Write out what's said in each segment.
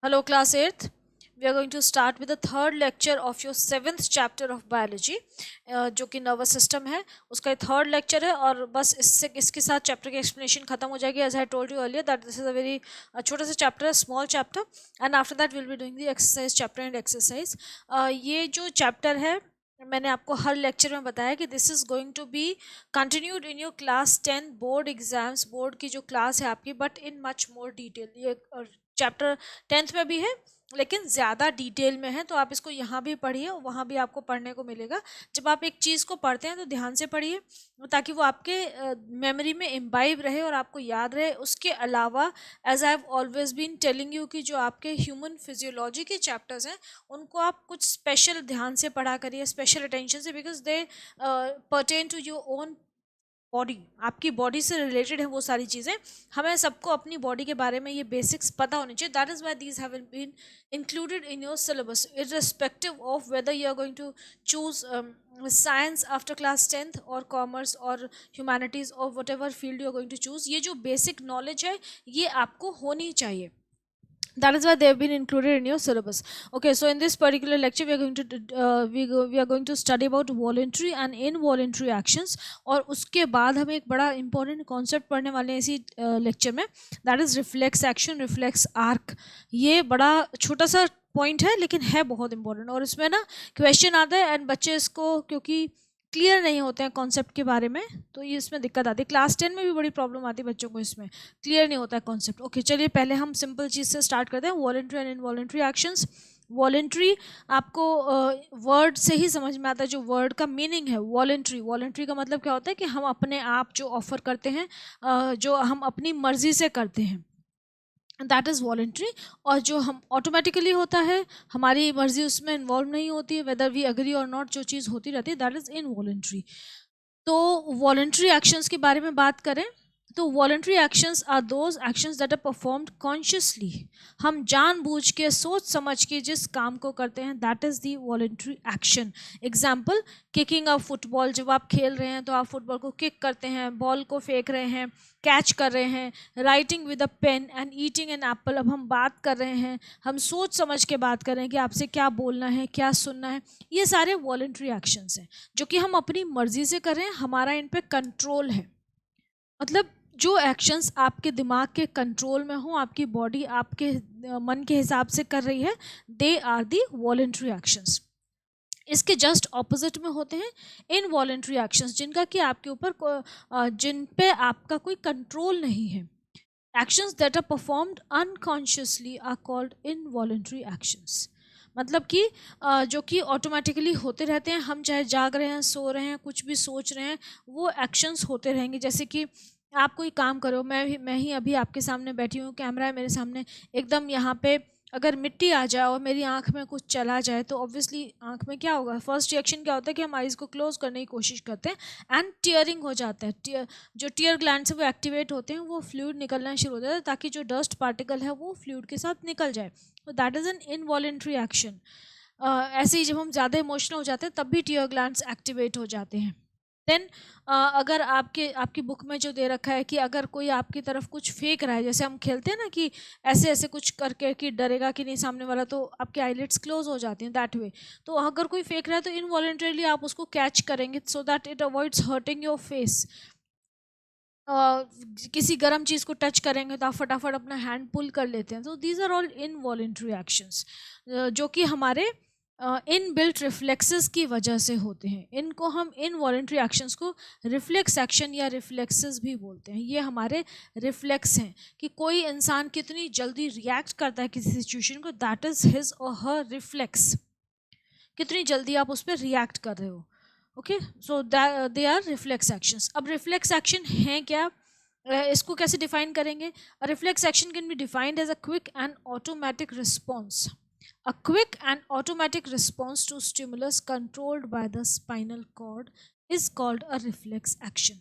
Hello, class 8th. We are going to start with the third lecture of your 7th chapter of biology, जो कि nervous system है. उसका third lecture है और बस इसके साथ चैप्टर की एक्सप्लेनेशन खत्म हो जाएगी. As I told you earlier that this is a very छोटा सा चैप्टर है, small chapter, and after that will be doing the exercise chapter and exercise. ये जो चैप्टर है मैंने आपको हर लेक्चर में बताया कि this is going to be continued in your class 10 board exams. Board की जो क्लास है आपकी, but in much more detail. ये चैप्टर 10th में भी है लेकिन ज़्यादा डिटेल में है, तो आप इसको यहाँ भी पढ़िए और वहाँ भी आपको पढ़ने को मिलेगा. जब आप एक चीज़ को पढ़ते हैं तो ध्यान से पढ़िए ताकि वो आपके मेमोरी में इम्बाइब रहे और आपको याद रहे. उसके अलावा as I have always been telling you कि जो आपके ह्यूमन फिजियोलॉजी के चैप्टर्स हैं उनको आप कुछ स्पेशल ध्यान से पढ़ा करिए, स्पेशल अटेंशन से, because they pertain to your own body. आपकी बॉडी से रिलेटेड है वो सारी चीज़ें. हमें सबको अपनी बॉडी के बारे में ये बेसिक्स पता होनी चाहिए. That is why these have been included in your syllabus irrespective of whether you are going to choose science after class 10th or commerce or humanities or whatever field you are going to choose. ये जो basic knowledge है ये आपको होनी चाहिए. That is why they have been included in your syllabus. Okay, so in this particular lecture we are going to we are going to study about voluntary and involuntary actions. और उसके बाद हम एक बड़ा important concept पढ़ने वाले हैं इसी lecture में, that is reflex action, reflex arc. ये बड़ा छोटा सा पॉइंट है लेकिन है बहुत इंपॉर्टेंट, और इसमें ना क्वेश्चन आता है एंड बच्चे इसको क्योंकि क्लियर नहीं होते हैं कॉन्सेप्ट के बारे में तो ये इसमें दिक्कत आती है. क्लास 10 में भी बड़ी प्रॉब्लम आती है बच्चों को, इसमें क्लियर नहीं होता है कॉन्सेप्ट. ओके, चलिए पहले हम सिंपल चीज़ से स्टार्ट करते हैं. Voluntary and involuntary actions. Voluntary आपको वर्ड से ही समझ में आता है, जो वर्ड का मीनिंग है. वॉलंटरी, वॉलंटरी का मतलब क्या होता है कि हम अपने आप जो ऑफर करते हैं, जो हम अपनी मर्जी से करते हैं, दैट इज़ वॉलंटरी. और जो हम ऑटोमेटिकली होता है, हमारी मर्जी उसमें इन्वॉल्व नहीं होती है, whether we agree or not, जो चीज़ होती रहती है, दैट इज़ इनवॉलंटरी. तो वॉलंटरी एक्शंस के बारे में बात करें तो voluntary actions are those actions that are performed consciously. हम जानबूझ के सोच समझ के जिस काम को करते हैं, that is the voluntary action. Example, kicking a football. जब आप खेल रहे हैं तो आप फुटबॉल को किक करते हैं, बॉल को फेंक रहे हैं, कैच कर रहे हैं. Writing with a pen and eating an apple. अब हम बात कर रहे हैं, हम सोच समझ के बात कर रहे हैं कि आपसे क्या बोलना है, क्या सुनना है. ये सारे वॉलंटरी एक्शंस हैं जो कि हम अपनी मर्जी से कर रहे हैं, हमारा इन पे कंट्रोल है. मतलब जो एक्शंस आपके दिमाग के कंट्रोल में हो, आपकी बॉडी आपके मन के हिसाब से कर रही है, they are the voluntary actions. इसके जस्ट ऑपोजिट में होते हैं इनवॉलंटरी एक्शंस, जिनका कि आपके ऊपर जिन पे आपका कोई कंट्रोल नहीं है. Actions that are performed unconsciously are called involuntary actions. मतलब कि जो कि ऑटोमेटिकली होते रहते हैं, हम चाहे जाग रहे हैं, सो रहे हैं, कुछ भी सोच रहे हैं, वो एक्शंस होते रहेंगे. जैसे कि आप कोई काम करो, मैं ही अभी आपके सामने बैठी हूँ, कैमरा है मेरे सामने, एकदम यहाँ पे अगर मिट्टी आ जाए और मेरी आंख में कुछ चला जाए तो ऑब्वियसली आंख में क्या होगा, फर्स्ट रिएक्शन क्या होता है कि हम आइज़ को क्लोज करने की कोशिश करते हैं एंड टीयरिंग हो जाता है. जो टीयर ग्लैंड से वो एक्टिवेट होते हैं, वो फ्लूइड निकलना शुरू हो जाता है ताकि जो डस्ट पार्टिकल है वो फ्लूइड के साथ निकल जाए. तो that is an involuntary action. ऐसे ही जब हम ज़्यादा इमोशनल हो जाते हैं तब भी टीयर ग्लैंड्स एक्टिवेट हो जाते हैं. देन अगर आपकी बुक में जो दे रखा है कि अगर कोई आपकी तरफ कुछ फेंक रहा है, जैसे हम खेलते हैं ना कि ऐसे ऐसे कुछ करके कि डरेगा कि नहीं सामने वाला, तो आपके आईलिड्स क्लोज हो जाती हैं दैट वे. तो अगर कोई फेंक रहा है तो इनवॉलेंटरीली आप उसको कैच करेंगे so that it avoids hurting your face. किसी गर्म चीज़ को टच करेंगे तो आप फटाफट अपना हैंड पुल कर लेते हैं. तो these are all involuntary actions जो कि हमारे इन बिल्ट रिफ्लेक्सेस की वजह से होते हैं. इनको हम इनवॉलेंटरी एक्शंस को रिफ्लेक्स एक्शन या रिफ्लेक्सेस भी बोलते हैं. ये हमारे रिफ्लेक्स हैं कि कोई इंसान कितनी जल्दी रिएक्ट करता है किसी सिचुएशन को, दैट इज़ हिज और हर रिफ्लेक्स. कितनी जल्दी आप उस पर रिएक्ट कर रहे हो. Okay, so they are reflex actions. अब रिफ्लेक्स एक्शन हैं क्या, इसको कैसे डिफाइन करेंगे. Reflex action can be defined as a quick and automatic response. A quick and automatic response to stimulus controlled by the spinal cord is called a reflex action.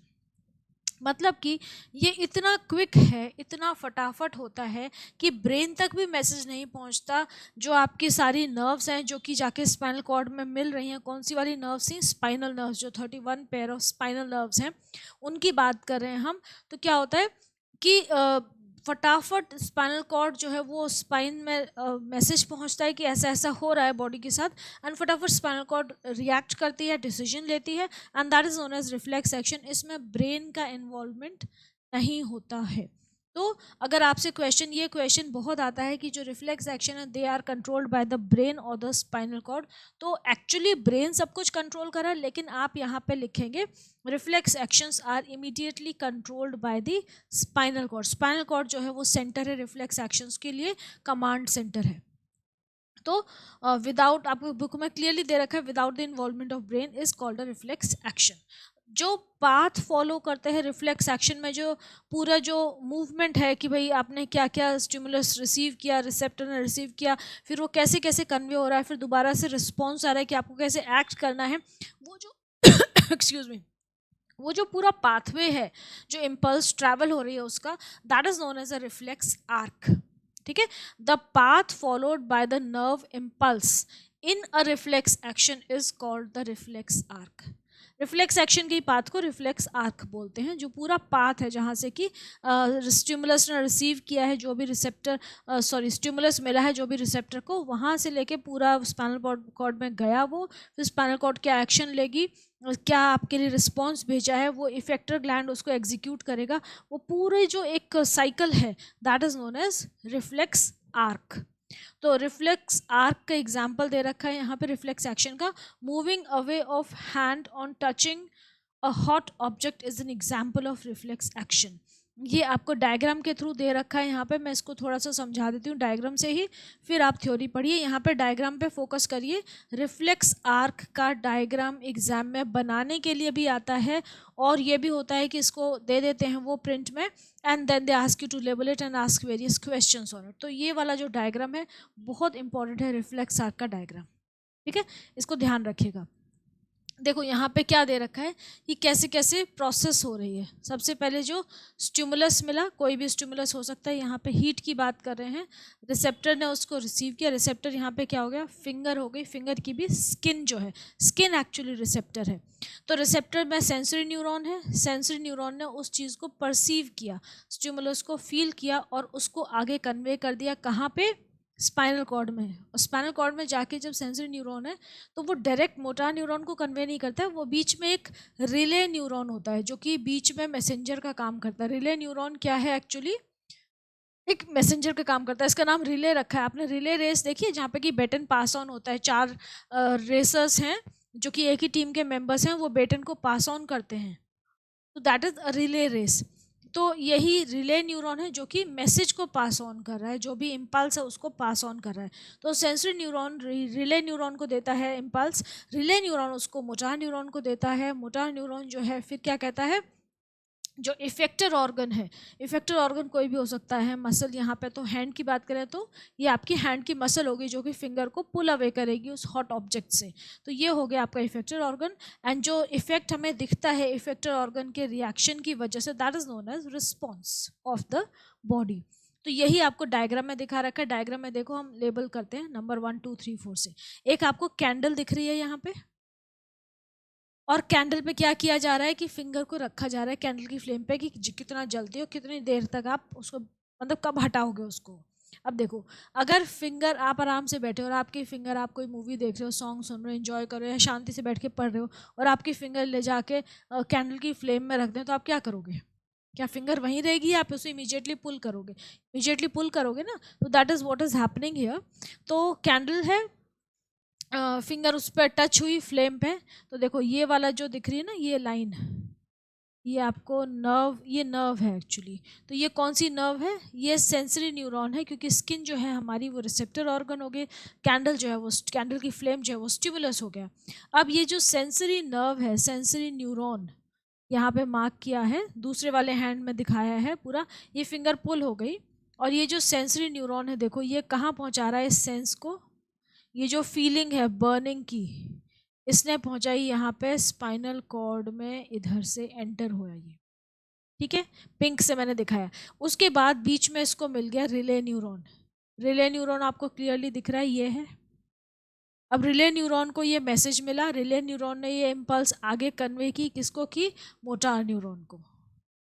मतलब कि ये इतना quick है, इतना फटाफट होता है कि ब्रेन तक भी मैसेज नहीं पहुंचता. जो आपकी सारी नर्व्स हैं जो कि जाके स्पाइनल कॉर्ड में मिल रही हैं, कौन सी वाली नर्व्स हैं, स्पाइनल नर्व्स, जो 31 पेयर ऑफ स्पाइनल नर्व्स हैं उनकी बात कर रहे हैं हम. तो क्या होता है कि फटाफट स्पाइनल कॉर्ड जो है वो स्पाइन में मैसेज पहुंचता है कि ऐसा ऐसा हो रहा है बॉडी के साथ, एंड फटाफट स्पाइनल कॉर्ड रिएक्ट करती है, डिसीजन लेती है, and that is known as reflex action. इसमें ब्रेन का इन्वॉल्वमेंट नहीं होता है। तो अगर आपसे ये क्वेश्चन बहुत आता है कि जो रिफ्लेक्स एक्शन है they are controlled by the brain और द स्पाइनल कॉर्ड, तो एक्चुअली ब्रेन सब कुछ कंट्रोल कर रहा है, लेकिन आप यहाँ पे लिखेंगे reflex actions are immediately controlled by the spinal cord. Spinal cord जो है वो सेंटर है रिफ्लेक्स एक्शंस के लिए, कमांड सेंटर है। तो विदाउट, आपको बुक में क्लियरली दे रखा है, without the involvement of brain is called a reflex action. जो पाथ फॉलो करते हैं रिफ्लेक्स एक्शन में, जो पूरा जो मूवमेंट है कि भाई आपने क्या क्या स्टिमुलस रिसीव किया, रिसेप्टर ने रिसीव किया, फिर वो कैसे कैसे कन्वे हो रहा है, फिर दोबारा से रिस्पॉन्स आ रहा है कि आपको कैसे एक्ट करना है, वो जो एक्सक्यूज मी, वो जो पूरा पाथवे है, जो इम्पल्स ट्रैवल हो रही है उसका, that is known as a reflex arc. ठीक है, the path followed by the nerve impulse in a reflex action is called the reflex arc. Reflex action की पाथ को रिफ्लेक्स आर्क बोलते हैं, जो पूरा पाथ है जहाँ से कि स्टिमुलस ने रिसीव किया है, जो भी रिसेप्टर स्टिमुलस मिला है जो भी रिसेप्टर को, वहाँ से लेके पूरा स्पाइनल कॉर्ड में गया, वो फिर स्पाइनल कॉर्ड क्या एक्शन लेगी, क्या आपके लिए रिस्पॉन्स भेजा है, वो इफेक्टर ग्लैंड उसको एग्जीक्यूट करेगा, वो पूरे जो एक साइकिल है that is known as reflex arc. तो रिफ्लेक्स आर्क का एग्जाम्पल दे रखा है यहाँ पे रिफ्लेक्स एक्शन का, moving away of hand on touching a hot object is an example of reflex action. ये आपको डायग्राम के थ्रू दे रखा है यहाँ पे, मैं इसको थोड़ा सा समझा देती हूँ डायग्राम से ही, फिर आप थ्योरी पढ़िए। यहाँ पे डायग्राम पे फोकस करिए। रिफ्लेक्स आर्क का डायग्राम एग्जाम में बनाने के लिए भी आता है, और ये भी होता है कि इसको दे देते हैं वो प्रिंट में, and then they ask you to label it and ask various questions on it. तो ये वाला जो डायग्राम है बहुत इंपॉर्टेंट है, रिफ्लेक्स आर्क का डायग्राम। ठीक है, इसको ध्यान रखिएगा। देखो यहाँ पे क्या दे रखा है कि कैसे कैसे प्रोसेस हो रही है। सबसे पहले जो स्टिमुलस मिला, कोई भी स्टिमुलस हो सकता है, यहाँ पे हीट की बात कर रहे हैं, रिसेप्टर ने उसको रिसीव किया, रिसेप्टर यहाँ पे क्या हो गया, फिंगर हो गई, फिंगर की भी स्किन जो है, स्किन एक्चुअली रिसेप्टर है। तो रिसेप्टर में सेंसरी न्यूरॉन है, सेंसरी न्यूरॉन ने उस चीज़ को परसीव किया, स्टिमुलस को फील किया और उसको आगे कन्वे कर दिया, कहाँ पे, स्पाइनल कॉर्ड में। और स्पाइनल कॉर्ड में जाके जब सेंसरी न्यूरॉन है तो वो डायरेक्ट मोटार न्यूरॉन को कन्वे नहीं करता है, वो बीच में एक रिले न्यूरॉन होता है जो कि बीच में मैसेंजर का काम करता है। रिले न्यूरॉन क्या है, एक्चुअली एक मैसेंजर का काम करता है, इसका नाम रिले रखा है। आपने रिले रेस देखी है, जहाँ पे कि बेटन पास ऑन होता है, 4 रेसर्स हैं जो कि एक ही टीम के मेंबर्स हैं, वो बेटन को पास ऑन करते हैं, तो दैट इज रिले रेस। तो यही रिले न्यूरॉन है जो कि मैसेज को पास ऑन कर रहा है, जो भी इम्पल्स है उसको पास ऑन कर रहा है। तो सेंसरी न्यूरॉन रिले न्यूरॉन को देता है इम्पल्स, रिले न्यूरॉन उसको मोटार न्यूरॉन को देता है, मोटार न्यूरॉन जो है फिर क्या कहता है, जो इफेक्टर ऑर्गन है, इफेक्टर ऑर्गन कोई भी हो सकता है, मसल, यहाँ पे तो हैंड की बात करें तो ये आपकी हैंड की मसल होगी जो कि फिंगर को पुल अवे करेगी उस हॉट ऑब्जेक्ट से। तो ये हो गया आपका इफेक्टर ऑर्गन, एंड जो इफेक्ट हमें दिखता है इफेक्टर ऑर्गन के रिएक्शन की वजह से, that is known as response of the body. तो यही आपको डायग्राम में दिखा रखा है। डायग्राम में देखो हम लेबल करते हैं नंबर 1 2 3 4 से। एक आपको कैंडल दिख रही है यहाँ पे, और कैंडल पे क्या किया जा रहा है कि फिंगर को रखा जा रहा है कैंडल की फ्लेम पे कि कितना जलती हो, कितनी देर तक आप उसको, मतलब कब हटाओगे उसको। अब देखो, अगर फिंगर आप आराम से बैठे हो और आपकी फिंगर, आप कोई मूवी देख रहे हो, सॉन्ग सुन रहे हो, एंजॉय कर रहे हो, या शांति से बैठ के पढ़ रहे हो, और आपकी फिंगर ले जाके कैंडल की फ्लेम में रख दें, तो आप क्या करोगे, क्या फिंगर वहीं रहेगी या आप उसे इमीजिएटली पुल करोगे, इमीजिएटली पुल करोगे ना। तो that is what is happening here. तो कैंडल है, फिंगर उस पर टच हुई फ्लेम पे, तो देखो ये वाला जो दिख रही है ना, ये लाइन, ये आपको नर्व, ये नर्व है एक्चुअली। तो ये कौन सी नर्व है, ये सेंसरी न्यूरॉन है, क्योंकि स्किन जो है हमारी वो रिसेप्टर ऑर्गन हो गए, कैंडल जो है वो, कैंडल की फ्लेम जो है वो स्टिमुलस हो गया। अब ये जो सेंसरी नर्व है, सेंसरी न्यूरॉन, यहाँ पे मार्क किया है, दूसरे वाले हैंड में दिखाया है पूरा, ये फिंगर पुल हो गई, और ये जो सेंसरी न्यूरॉन है देखो ये कहाँ पहुँचा रहा है इस सेंस को, ये जो फीलिंग है बर्निंग की, इसने पहुंचाई यहाँ पे स्पाइनल कॉर्ड में, इधर से एंटर हुआ ये, ठीक है, पिंक से मैंने दिखाया। उसके बाद बीच में इसको मिल गया रिले न्यूरॉन, रिले न्यूरॉन आपको क्लियरली दिख रहा है, ये है। अब रिले न्यूरॉन को ये मैसेज मिला, रिले न्यूरॉन ने ये इम्पल्स आगे कन्वे की, किसको की, मोटार न्यूरॉन को।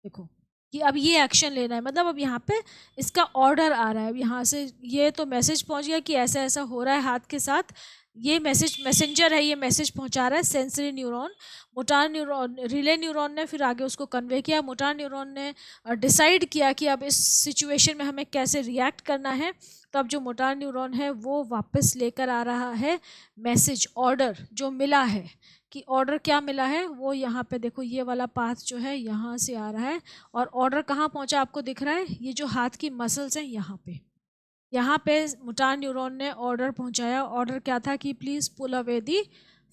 देखो कि अब ये एक्शन लेना है, मतलब अब यहाँ पे इसका ऑर्डर आ रहा है, अब यहाँ से ये तो मैसेज पहुँच गया कि ऐसा ऐसा हो रहा है हाथ के साथ, ये मैसेज मैसेंजर है, ये मैसेज पहुँचा रहा है sensory neuron, motor neuron, relay neuron ने फिर आगे उसको कन्वे किया, मोटार न्यूरॉन ने डिसाइड किया कि अब इस सिचुएशन में हमें कैसे रिएक्ट करना है। तो अब जो मोटार न्यूरॉन है वो वापस लेकर आ रहा है मैसेज, ऑर्डर जो मिला है, कि ऑर्डर क्या मिला है वो यहाँ पे देखो, ये वाला पाथ जो है यहाँ से आ रहा है, और ऑर्डर कहाँ पहुँचा आपको दिख रहा है, ये जो हाथ की मसल्स हैं यहाँ पे मोटार न्यूरॉन ने ऑर्डर पहुँचाया। ऑर्डर क्या था कि please pull away the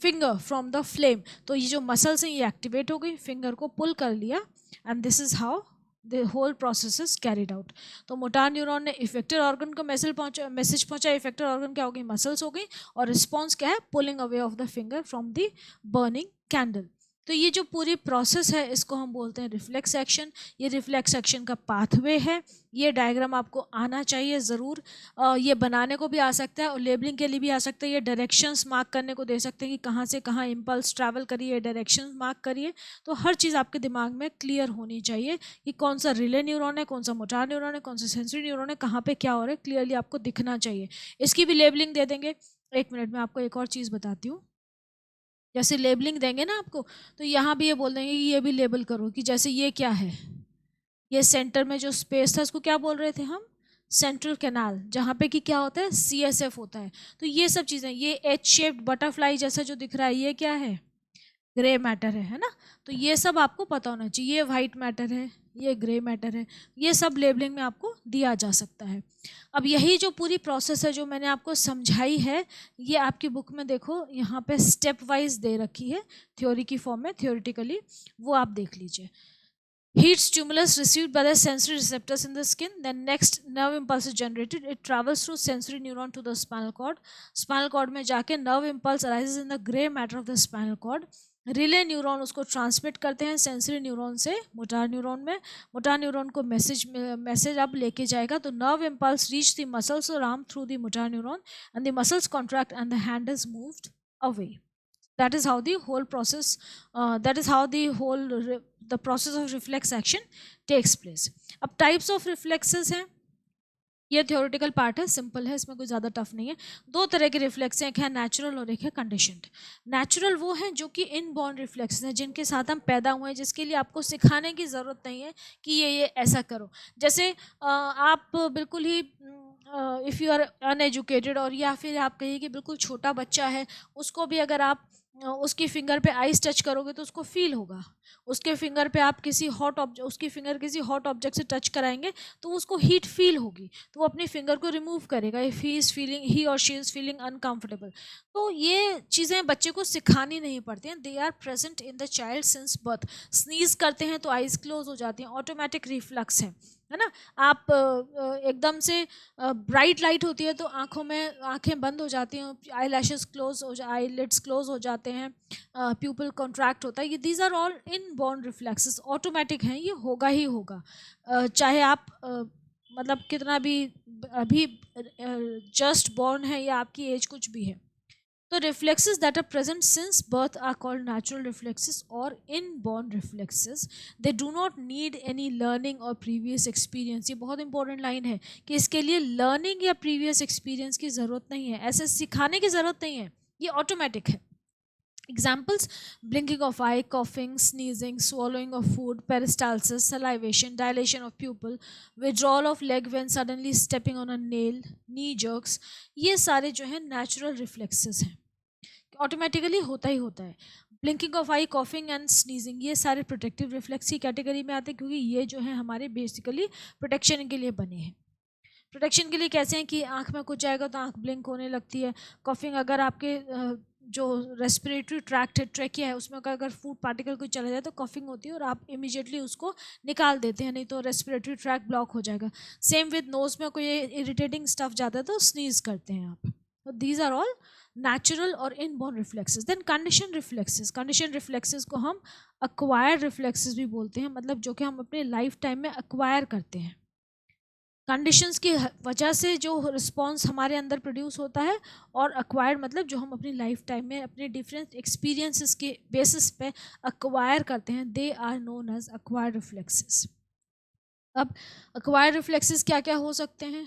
finger from the flame. तो ये जो मसल्स हैं ये एक्टिवेट हो गई, फिंगर को पुल कर लिया, and this is how the whole process is carried out. तो मोटार न्यूरॉन ने इफेक्टर ऑर्गन को मैसेज पहुंचा, इफेक्टर ऑर्गन क्या हो गई, मसल्स हो गई, और रिस्पॉन्स क्या है, pulling away of the finger from the burning candle. तो ये जो पूरी प्रोसेस है इसको हम बोलते हैं रिफ्लेक्स एक्शन। ये रिफ्लेक्स एक्शन का पाथवे है। ये डायग्राम आपको आना चाहिए ज़रूर। ये बनाने को भी आ सकता है और लेबलिंग के लिए भी आ सकता है। ये डायरेक्शंस मार्क करने को दे सकते हैं कि कहाँ से कहाँ इम्पल्स ट्रैवल करिए, डायरेक्शंस मार्क करिए। तो हर चीज़ आपके दिमाग में क्लियर होनी चाहिए कि कौन सा रिले न्यूरॉन है, कौन सा मोटार न्यूरॉन है, कौन सा सेंसरी न्यूरॉन है, कहाँ पे क्या हो रहा है, क्लियरली आपको दिखना चाहिए। इसकी भी लेबलिंग दे देंगे। एक मिनट में आपको एक और चीज़ बताती हूँ। जैसे लेबलिंग देंगे ना आपको, तो यहाँ भी ये बोल देंगे कि ये भी लेबल करो, कि जैसे ये क्या है, ये सेंटर में जो स्पेस था उसको क्या बोल रहे थे हम, सेंट्रल कैनाल, जहाँ पे कि क्या होता है, CSF होता है। तो ये सब चीज़ें, ये एच शेप्ड बटरफ्लाई जैसा जो दिख रहा है ये क्या है, ग्रे मैटर है ना। तो ये सब आपको पता होना चाहिए। ये वाइट मैटर है, ये ग्रे मैटर है, ये सब लेबलिंग में आपको दिया जा सकता है। अब यही जो पूरी प्रोसेस है जो मैंने आपको समझाई है, ये आपकी बुक में देखो यहाँ पे स्टेप वाइज दे रखी है, थ्योरी की फॉर्म में, थ्योरेटिकली, वो आप देख लीजिए। Heat stimulus received by the sensory receptors in the skin, then next nerve impulse is generated. It travels through sensory neuron to the spinal cord. Spinal cord में जाके nerve impulse arises in the gray matter of the spinal cord. Relay neuron उसको transmit करते हैं sensory neuron से motor neuron में। Motor neuron को message अब लेके जाएगा, तो nerve impulse reach the muscles और arm through the motor neuron, and the muscles contract and the hand is moved away. That is how the whole process, that is how the process of reflex action takes place. अब types of reflexes हैं, ये theoretical part है, simple है, इसमें कोई ज़्यादा tough नहीं है। दो तरह के रिफ्लेक्स हैं, एक है नेचुरल और एक है कंडीशनड। नेचुरल वो हैं जो कि इनबॉर्न रिफ्लेक्स हैं, जिनके साथ हम पैदा हुए हैं, जिसके लिए आपको सिखाने की ज़रूरत नहीं है कि ये ऐसा करो। जैसे आप बिल्कुल ही इफ़ यू आर अनएजुकेटेड, और या फिर आप कहिए कि बिल्कुल छोटा बच्चा है, उसको भी अगर आप उसकी फिंगर पे आइस टच करोगे तो उसको फील होगा। उसके फिंगर पे आप उसकी फिंगर किसी हॉट ऑब्जेक्ट से टच कराएंगे तो उसको हीट फील होगी, तो वो अपनी फिंगर को रिमूव करेगा इफ़ ही और शी इज़ फीलिंग अनकंफर्टेबल। तो ये चीज़ें बच्चे को सिखानी नहीं पड़ती हैं, they are present in the child since birth. Sneeze करते हैं तो आइज क्लोज हो जाती हैं, ऑटोमेटिक रिफ्लक्स है ना। आप एकदम से ब्राइट लाइट होती है तो आंखें बंद हो जाती हैं, आई लैशेस क्लोज हो आई लिड्स क्लोज हो जाते हैं, प्यूपल कॉन्ट्रैक्ट होता है। ये these are all inborn reflexes, automatic हैं, ये होगा ही होगा। चाहे आप मतलब कितना भी अभी जस्ट बॉर्न है या आपकी एज कुछ भी है। तो reflexes that are present since birth are called natural reflexes or inborn reflexes. They do not need any learning or previous experience. ये बहुत इंपॉर्टेंट लाइन है कि इसके लिए लर्निंग या प्रीवियस एक्सपीरियंस की ज़रूरत नहीं है, ऐसे सिखाने की ज़रूरत नहीं है, ये ऑटोमेटिक है। Examples: blinking of eye, coughing, sneezing, swallowing of food, peristalsis, salivation, dilation of pupil, withdrawal of leg when suddenly stepping on a nail, knee jerks, ये सारे जो हैं natural reflexes हैं, ऑटोमेटिकली होता ही होता है। Blinking of I, coughing and sneezing, ये सारे प्रोटेक्टिव रिफ्लेक्स की कैटेगरी में आते हैं, क्योंकि ये जो है हमारे बेसिकली प्रोटेक्शन के लिए बने हैं। प्रोटेक्शन के लिए कैसे हैं कि आँख में कुछ जाएगा तो आँख ब्लिंक होने लगती है। कॉफिंग, अगर आपके जो रेस्पिरेटरी ट्रैक्ट है, ट्रैकिया है, उसमें अगर फूड पार्टिकल कोई चला जाए तो कॉफिंग होती है और आप इमीडिएटली उसको निकाल देते हैं, नहीं तो रेस्पिरेटरी ट्रैक्ट ब्लॉक हो जाएगा। सेम विद नोज़ में कोई इरिटेटिंग स्टफ जाता है तो स्नीज करते हैं आप। तो दीज आर ऑल नेचुरल और inborn reflexes. Then condition reflexes, condition reflexes को हम अक्वायर्ड रिफ्लेक्सेस भी बोलते हैं, मतलब जो कि हम अपने लाइफ टाइम में अक्वायर करते हैं। कंडीशंस की वजह से जो रिस्पॉन्स हमारे अंदर प्रोड्यूस होता है, और अक्वायर्ड मतलब जो हम अपनी लाइफ टाइम में अपने डिफरेंट एक्सपीरियंसेस के बेसिस पे अक्वायर करते हैं, they are known as acquired reflexes. अब एक्वायर्ड रिफ्लेक्सेस क्या क्या हो सकते हैं?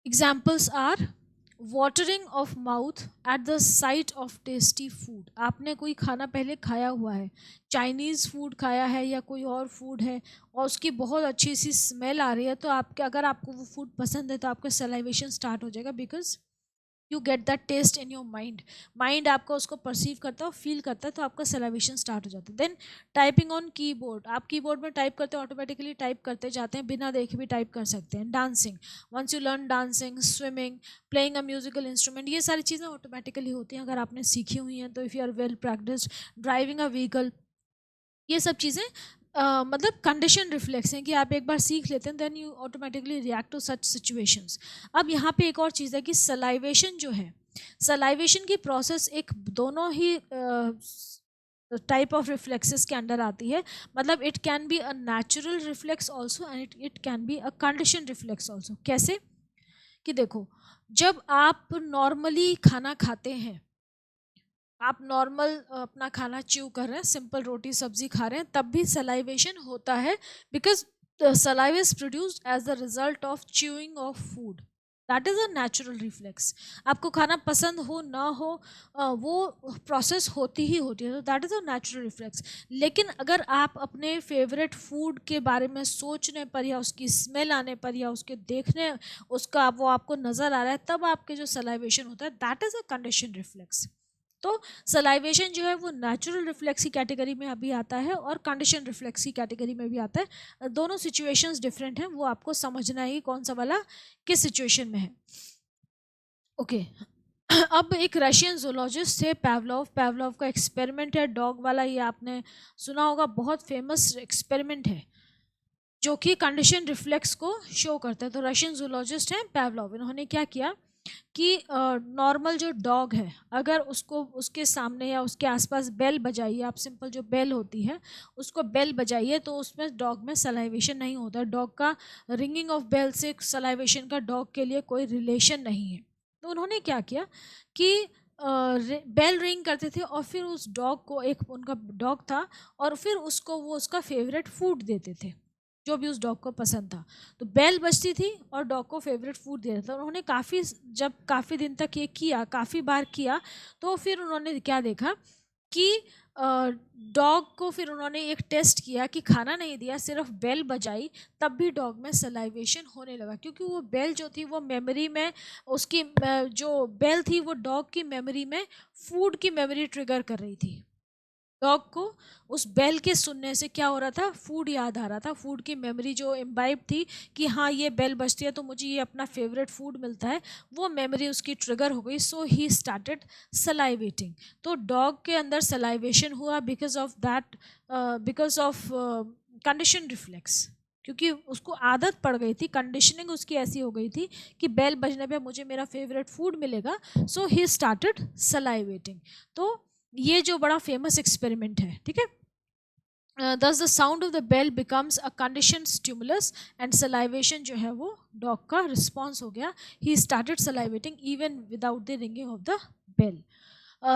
Examples are watering of mouth at the sight of tasty food. आपने कोई खाना पहले खाया हुआ है, चाइनीज़ फूड खाया है या कोई और फूड है, और उसकी बहुत अच्छी सी स्मेल आ रही है, तो आपके अगर आपको वो फूड पसंद है तो आपका सलाइवेशन स्टार्ट हो जाएगा, because you get that taste in your mind. Mind आपका उसको परसीव करता है और फील करता है, तो आपका सलाइवेशन स्टार्ट हो जाता है। देन टाइपिंग ऑन कीबोर्ड, आप कीबोर्ड में टाइप करते हैं, ऑटोमेटिकली टाइप करते जाते हैं, बिना देखे भी टाइप कर सकते हैं। Dancing, once you learn dancing, swimming, playing a musical instrument, ये सारी चीज़ें ऑटोमेटिकली होती हैं अगर आपने सीखी हुई हैं तो। If you are well practised, driving a vehicle, ये सब चीज़ें मतलब कंडीशन रिफ्लेक्स हैं कि आप एक बार सीख लेते हैं, then you automatically react to such situations. अब यहाँ पे एक और चीज़ है कि सलाइवेशन जो है, सलाइवेशन की प्रोसेस एक दोनों ही टाइप ऑफ रिफ्लेक्सेस के अंडर आती है। मतलब it can be a natural reflex also and it can be a condition reflex also. कैसे? कि देखो, जब आप नॉर्मली खाना खाते हैं, आप नॉर्मल अपना खाना च्यू कर रहे हैं, सिंपल रोटी सब्जी खा रहे हैं, तब भी सलाइवेशन होता है, because saliva is produced as the result of chewing of food. That is a natural reflex. आपको खाना पसंद हो ना हो, वो प्रोसेस होती ही होती है, तो that is a natural reflex. लेकिन अगर आप अपने फेवरेट फूड के बारे में सोचने पर या उसकी स्मेल आने पर या उसके देखने, उसका वो आपको नज़र आ रहा है, तब आपके जो सलाइवेशन होता है, that is a condition reflex. तो सलाइवेशन जो है वो नेचुरल रिफ्लेक्स की कैटेगरी में अभी आता है और कंडीशन रिफ्लेक्स की कैटेगरी में भी आता है। दोनों सिचुएशंस डिफरेंट हैं, वो आपको समझना है कि कौन सा वाला किस सिचुएशन में है। ओके अब एक रशियन जूलॉजिस्ट थे पैवलोव। पैवलोव का एक्सपेरिमेंट है डॉग वाला, ये आपने सुना होगा, बहुत फेमस एक्सपेरिमेंट है जो कि कंडीशन रिफ्लेक्स को शो करता है। तो रशियन जूलॉजिस्ट हैं पैवलोव, इन्होंने क्या किया कि नॉर्मल जो डॉग है, अगर उसको उसके सामने या उसके आसपास बेल बजाइए, आप सिंपल जो बेल होती है उसको बेल बजाइए, तो उसमें डॉग में सलाइवेशन नहीं होता। डॉग का रिंगिंग ऑफ बेल से सलाइवेशन का डॉग के लिए कोई रिलेशन नहीं है। तो उन्होंने क्या किया कि बेल रिंग करते थे और फिर उस डॉग को, एक उनका डॉग था, और फिर उसको वो उसका फेवरेट फूड देते थे जो भी उस डॉग को पसंद था। तो बेल बजती थी और डॉग को फेवरेट फूड दे देता था। उन्होंने जब काफ़ी दिन तक ये किया, काफ़ी बार किया, तो फिर उन्होंने क्या देखा कि डॉग को फिर उन्होंने एक टेस्ट किया कि खाना नहीं दिया, सिर्फ बेल बजाई, तब भी डॉग में सलाइवेशन होने लगा, क्योंकि वो बेल जो थी वो मेमोरी में, उसकी जो बेल थी वो डॉग की मेमोरी में फूड की मेमोरी ट्रिगर कर रही थी। डॉग को उस बेल के सुनने से क्या हो रहा था, फूड याद आ रहा था, फूड की मेमोरी जो इम्बाइब थी कि हाँ ये बेल बजती है तो मुझे ये अपना फेवरेट फूड मिलता है, वो मेमोरी उसकी ट्रिगर हो गई। सो ही स्टार्टेड सलाइवेटिंग। तो डॉग के अंदर सलाइवेशन हुआ because of that, because of condition reflex, क्योंकि उसको आदत पड़ गई थी, कंडीशनिंग उसकी ऐसी हो गई थी कि बेल बजने पे मुझे मेरा फेवरेट फूड मिलेगा। सो ही स्टार्टेड सलाइवेटिंग। तो ये जो बड़ा फेमस एक्सपेरिमेंट है, ठीक है, thus the sound of the bell becomes a condition stimulus and salivation जो है वो डॉग का रिस्पॉन्स हो गया। He started salivating even without the ringing of the bell.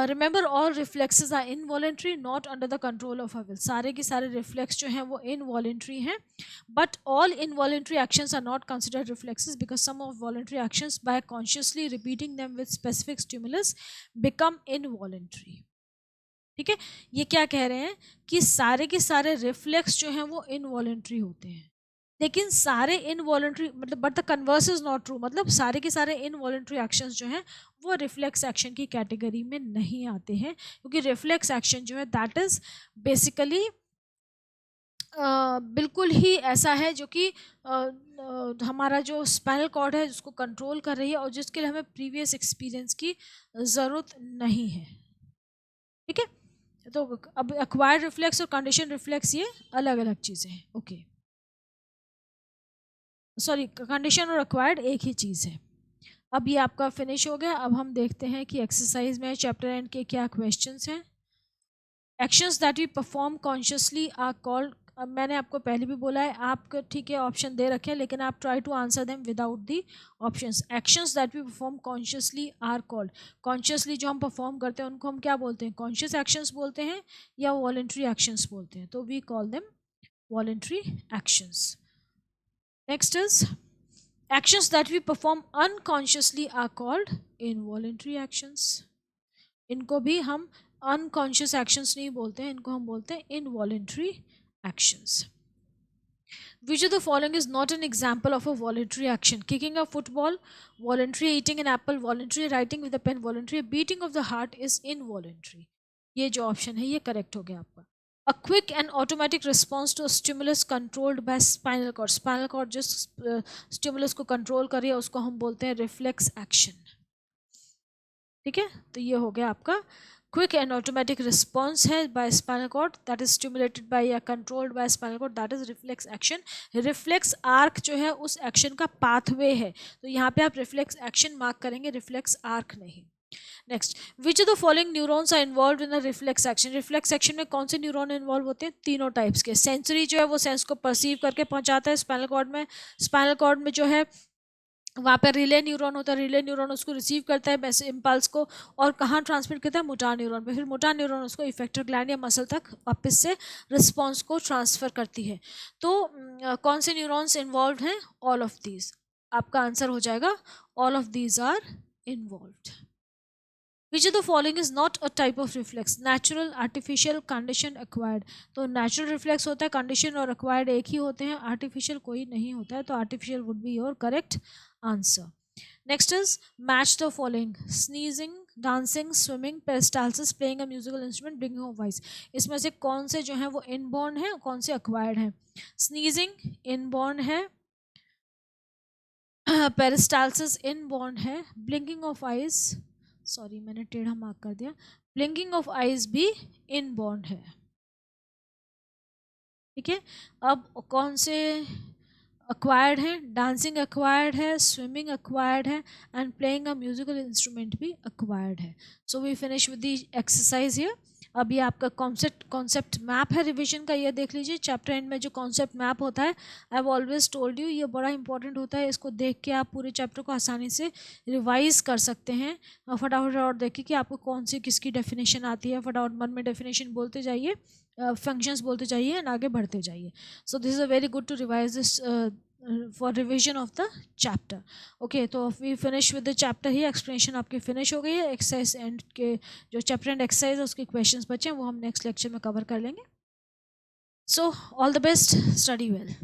Remember all reflexes are involuntary not under the control of a will. सारे के सारे reflex जो हैं वो इनवॉलेंट्री हैं, but all involuntary actions are not considered reflexes because some of voluntary actions by consciously repeating them with specific stimulus become involuntary. ठीक है, ये क्या कह रहे हैं कि सारे के सारे रिफ्लेक्स जो हैं वो इनवॉलेंट्री होते हैं, लेकिन सारे इनवॉलेंट्री मतलब but the converse is not true, मतलब सारे के सारे इनवॉलेंट्री एक्शंस जो हैं वो रिफ्लेक्स एक्शन की कैटेगरी में नहीं आते हैं, क्योंकि रिफ्लेक्स एक्शन जो है दैट इज बेसिकली बिल्कुल ही ऐसा है जो कि हमारा जो स्पाइनल कॉर्ड है उसको कंट्रोल कर रही है और जिसके लिए हमें प्रीवियस एक्सपीरियंस की ज़रूरत नहीं है। ठीक है, तो अब एक्वायर्ड रिफ्लेक्स और कंडीशन रिफ्लेक्स ये अलग अलग चीज़ें हैं। ओके, सॉरी, कंडीशन और एक्वायर्ड एक ही चीज़ है। अब ये आपका फिनिश हो गया। अब हम देखते हैं कि एक्सरसाइज में चैप्टर एंड के क्या क्वेश्चंस हैं। Actions that we perform consciously are called. अब मैंने आपको पहले भी बोला है, आप ठीक है ऑप्शन दे रखे हैं, लेकिन आप try to answer them without the options. Actions that we perform consciously are called. Consciously जो हम परफॉर्म करते हैं उनको हम क्या बोलते हैं, कॉन्शियस एक्शंस बोलते हैं या वॉलेंट्री एक्शंस बोलते हैं, तो we call them voluntary actions. Next is actions that we perform unconsciously are called involuntary actions. इनको भी हम unconscious actions नहीं बोलते हैं, इनको हम बोलते हैं involuntary actions. Which of the following is not an example of a voluntary action? Kicking a football, voluntary eating an apple, voluntary writing with a pen, voluntary beating of the heart is involuntary. ये जो option है ये correct हो गया आपका. A quick and automatic response to a stimulus controlled by spinal cord. Spinal cord जिस stimulus को control कर रही है उसको हम बोलते हैं reflex action. ठीक है, तो ये हो गया आपका quick and automatic response है by spinal cord that is stimulated by या controlled by spinal cord, that is reflex action. reflex arc जो है उस action का pathway है, तो यहाँ पे आप reflex action mark करेंगे, reflex arc नहीं. Next, which of the following neurons are involve in reflex action. Reflex action में कौन से न्यूरॉन इन्वॉल्व होते हैं? तीनों टाइप्स के. सेंसरी जो है वो सेंस को परसीव करके पहुंचाता है स्पाइनल कॉर्ड में. स्पाइनल कॉर्ड में जो है वहाँ पर रिले न्यूरॉन होता है, रिले न्यूरॉन उसको रिसीव करता है इम्पल्स को और कहाँ ट्रांसमिट करता है? मोटार न्यूरॉन पे. फिर मोटार न्यूरॉन उसको इफेक्टर ग्लैंड या मसल तक वापस से रिस्पॉन्स को ट्रांसफ़र करती है. तो कौन से न्यूरॉन्स इन्वॉल्व हैं? All of these. आपका आंसर हो जाएगा all of these are involved. Which of the following is not a type of reflex? Natural, artificial, conditioned, acquired. तो natural reflex होता है, conditioned और acquired एक ही होते हैं, artificial कोई नहीं होता है, तो artificial would be your correct answer. Next is match the following: sneezing, dancing, swimming, peristalsis, playing a musical instrument, bringing of voice. इसमें से कौन से जो हैं वो inborn है, कौन से acquired हैं? Sneezing inborn है, peristalsis inborn है, blinking of eyes, सॉरी मैंने टेढ़ा मार्क कर दिया, ब्लिंकिंग ऑफ आईज भी इनबॉर्न है. ठीक है, अब कौन से अक्वायर्ड है? डांसिंग अक्वायर्ड है, स्विमिंग अक्वायर्ड है and playing a musical instrument भी अक्वायर्ड है. So we finish with the exercise here. अब ये आपका कॉन्सेप्ट मैप है रिवीजन का, ये देख लीजिए. चैप्टर एंड में जो कॉन्सेप्ट मैप होता है, आई हैव ऑलवेज टोल्ड यू, ये बड़ा इंपॉर्टेंट होता है. इसको देख के आप पूरे चैप्टर को आसानी से रिवाइज कर सकते हैं. फटाफट और देखिए कि आपको कौन सी किसकी डेफिनेशन आती है. फटाफट मन में डेफिनेशन बोलते जाइए, फंक्शंस बोलते जाइए एंड आगे बढ़ते जाइए. So this is a very good to revise this for revision of the chapter. Okay, तो we finish with the chapter ही. एक्सप्लेनेशन आपकी फिनिश हो गई है. एक्सरसाइज एंड के जो चैप्टर एंड एक्सरसाइज है उसके क्वेश्चंस बचे हैं वो हम नेक्स्ट लेक्चर में कवर कर लेंगे. So all the best, study well.